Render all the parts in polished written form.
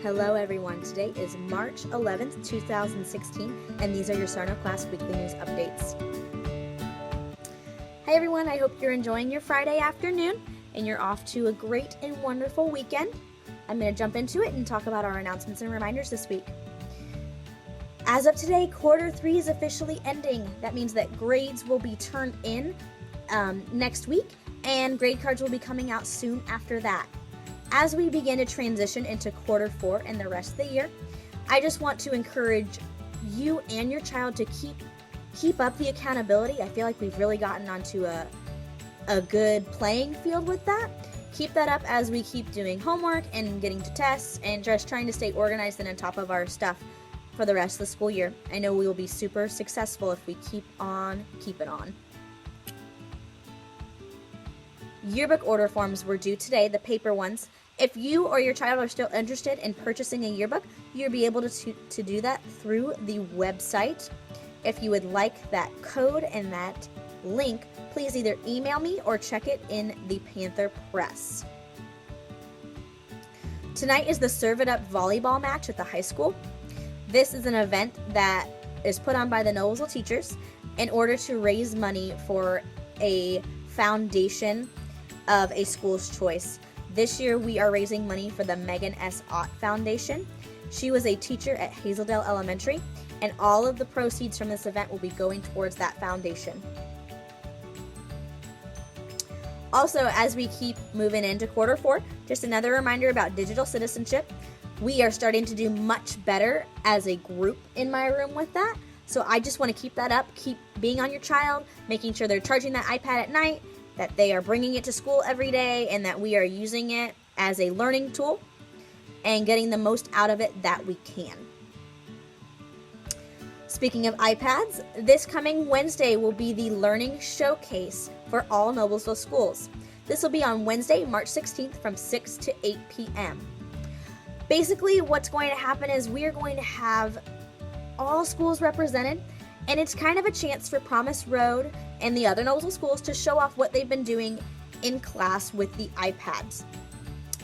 Hello everyone, today is March 11th, 2016, and these are your Sarno Class Weekly News Updates. Hi everyone, I hope you're enjoying your Friday afternoon and you're off to a great and wonderful weekend. I'm going to jump into it and talk about our announcements and reminders this week. As of today, quarter 3 is officially ending. That means that grades will be turned in next week and grade cards will be coming out soon after that. As we begin to transition into quarter 4 and the rest of the year, I just want to encourage you and your child to keep up the accountability. I feel like we've really gotten onto a good playing field with that. Keep that up as we keep doing homework and getting to tests and just trying to stay organized and on top of our stuff for the rest of the school year. I know we will be super successful if we keep it on. Yearbook order forms were due today, the paper ones. If you or your child are still interested in purchasing a yearbook, you'll be able to do that through the website. If you would like that code and that link, please either email me or check it in the Panther Press. Tonight is the Serve It Up volleyball match at the high school. This is an event that is put on by the Noblesville teachers in order to raise money for a foundation of a school's choice. This year we are raising money for the Megan S. Ott Foundation. She was a teacher at Hazeldale Elementary, and all of the proceeds from this event will be going towards that foundation. Also, as we keep moving into quarter 4, just another reminder about digital citizenship. We are starting to do much better as a group in my room with that. So I just want to keep that up, keep being on your child, making sure they're charging that iPad at night, that they are bringing it to school every day, and that we are using it as a learning tool and getting the most out of it that we can. Speaking of iPads, this coming Wednesday will be the Learning Showcase for all Noblesville schools. This will be on Wednesday, March 16th from 6 to 8 p.m. Basically, what's going to happen is we are going to have all schools represented, and it's kind of a chance for Promise Road and the other Noblesville schools to show off what they've been doing in class with the iPads.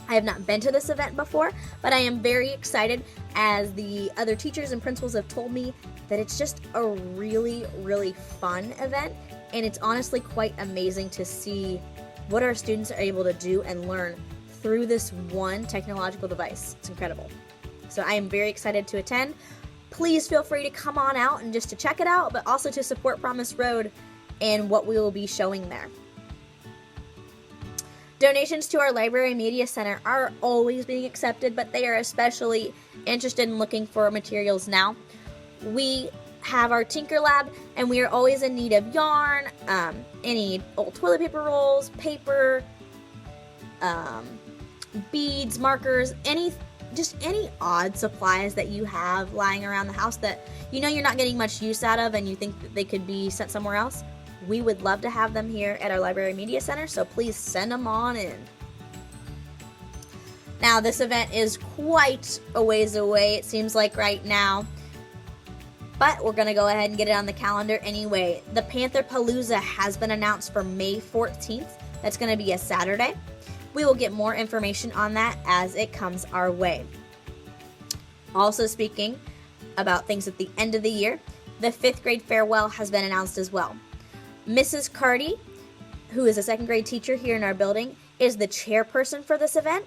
I have not been to this event before, but I am very excited as the other teachers and principals have told me that it's just a really, really fun event, and it's honestly quite amazing to see what our students are able to do and learn through this one technological device. It's incredible. So I am very excited to attend. Please feel free to come on out and just to check it out, but also to support Promise Road and what we will be showing there. Donations to our Library Media Center are always being accepted, but they are especially interested in looking for materials now. We have our Tinker Lab, and we are always in need of yarn, any old toilet paper rolls, paper, beads, markers, any odd supplies that you have lying around the house that you know you're not getting much use out of and you think that they could be sent somewhere else. We would love to have them here at our Library Media Center, so please send them on in. Now, this event is quite a ways away, it seems like right now, but we're going to go ahead and get it on the calendar anyway. The Panther Palooza has been announced for May 14th. That's going to be a Saturday. We will get more information on that as it comes our way. Also, speaking about things at the end of the year, the 5th grade farewell has been announced as well. Mrs. Carty, who is a 2nd grade teacher here in our building, is the chairperson for this event.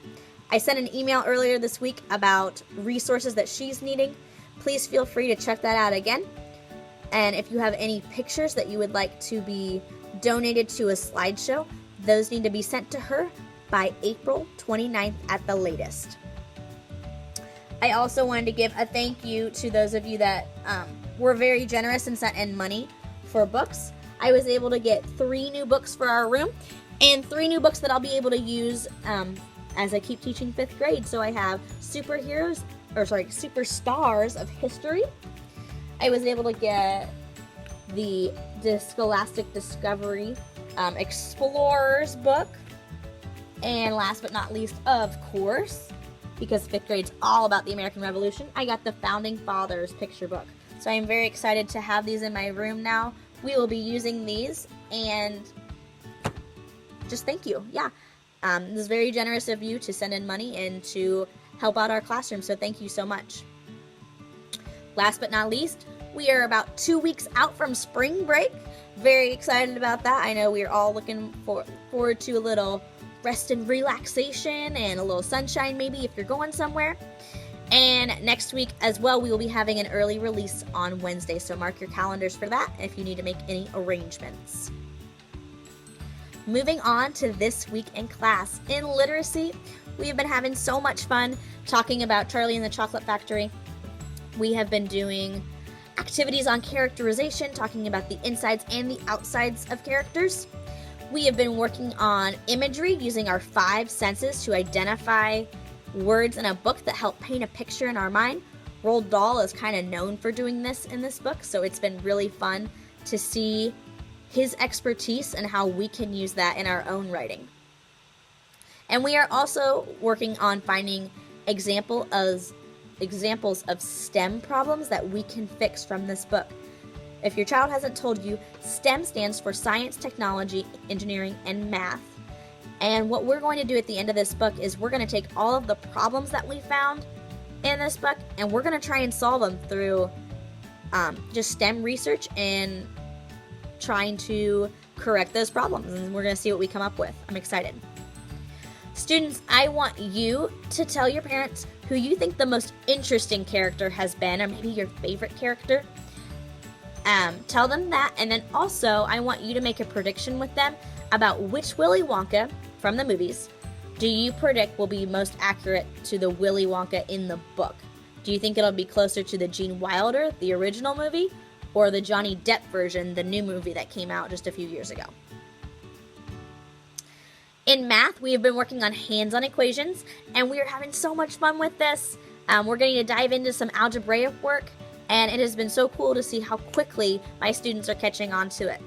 I sent an email earlier this week about resources that she's needing. Please feel free to check that out again. And if you have any pictures that you would like to be donated to a slideshow, those need to be sent to her by April 29th at the latest. I also wanted to give a thank you to those of you that were very generous and sent in money for books. I was able to get 3 new books for our room and 3 new books that I'll be able to use as I keep teaching 5th grade. So I have Superstars of History. I was able to get the Scholastic Discovery Explorers book. And last but not least, of course, because 5th grade's all about the American Revolution, I got the Founding Fathers picture book. So I am very excited to have these in my room now. We will be using these, and just thank you. Yeah, this is very generous of you to send in money and to help out our classroom, so thank you so much. Last but not least, we are about 2 weeks out from spring break. Very excited about that. I know we are all looking forward to a little rest and relaxation and a little sunshine maybe if you're going somewhere. And next week as well, we will be having an early release on Wednesday, so mark your calendars for that if you need to make any arrangements. Moving on to this week in class. In literacy, we have been having so much fun talking about Charlie and the Chocolate Factory. We have been doing activities on characterization, talking about the insides and the outsides of characters. We have been working on imagery, using our 5 senses to identify words in a book that help paint a picture in our mind. Roald Dahl is kind of known for doing this in this book, so it's been really fun to see his expertise and how we can use that in our own writing. And we are also working on finding examples of STEM problems that we can fix from this book. If your child hasn't told you, STEM stands for science, technology, engineering, and math. And what we're going to do at the end of this book is we're going to take all of the problems that we found in this book and we're going to try and solve them through just STEM research and trying to correct those problems. And we're going to see what we come up with. I'm excited. Students, I want you to tell your parents who you think the most interesting character has been, or maybe your favorite character. Tell them that, and then also I want you to make a prediction with them about which Willy Wonka from the movies do you predict will be most accurate to the Willy Wonka in the book. Do you think it'll be closer to the Gene Wilder, the original movie, or the Johnny Depp version, the new movie that came out just a few years ago? In math, we have been working on hands-on equations, and we are having so much fun with this. We're going to dive into some algebraic work, and it has been so cool to see how quickly my students are catching on to it.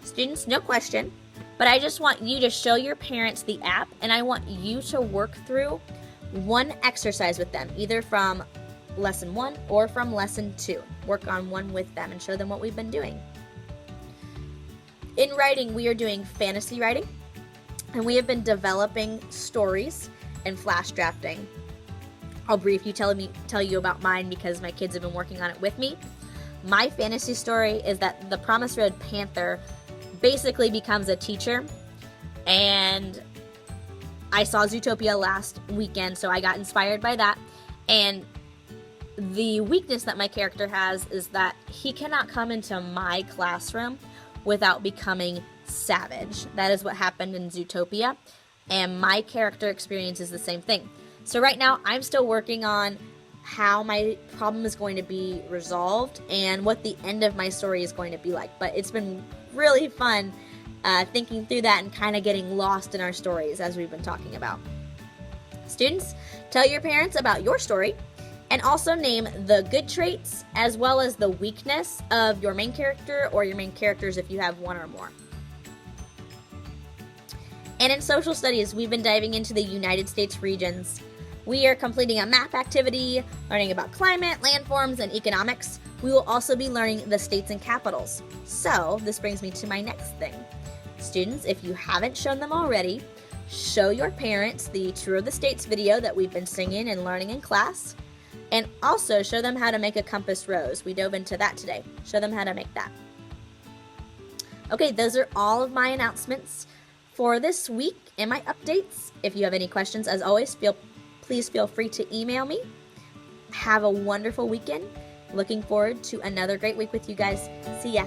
Students, no question, but I just want you to show your parents the app, and I want you to work through one exercise with them, either from lesson 1 or from lesson 2. Work on one with them and show them what we've been doing. In writing, we are doing fantasy writing, and we have been developing stories and flash drafting. I'll briefly tell you about mine because my kids have been working on it with me. My fantasy story is that the Promise Road Panther basically becomes a teacher, and I saw Zootopia last weekend, so I got inspired by that. And the weakness that my character has is that he cannot come into my classroom without becoming savage. That is what happened in Zootopia, and my character experiences the same thing. So right now, I'm still working on how my problem is going to be resolved and what the end of my story is going to be like. But it's been really fun thinking through that and kind of getting lost in our stories as we've been talking about. Students, tell your parents about your story and also name the good traits as well as the weakness of your main character or your main characters if you have one or more. And in social studies, we've been diving into the United States regions. We are completing a map activity, learning about climate, landforms, and economics. We will also be learning the states and capitals. So, this brings me to my next thing. Students, if you haven't shown them already, show your parents the Tour of the States video that we've been singing and learning in class. And also show them how to make a compass rose. We dove into that today. Show them how to make that. Okay, those are all of my announcements for this week and my updates. If you have any questions, as always, please feel free to email me. Have a wonderful weekend. Looking forward to another great week with you guys. See ya.